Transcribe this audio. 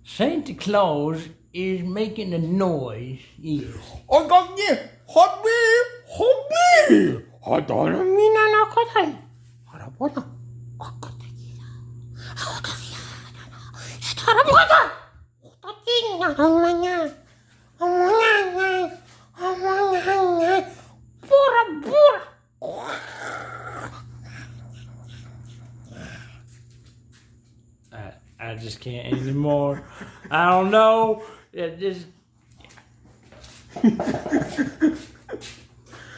Santa Claus is making a noise. Yes. 허비. 하다람이나 나카다이. 할아버지. 할아버지. 어떻게 나랑나냐? 어머냐냐. 어머냐냐. 뿌라. I just can't anymore. I don't know. It just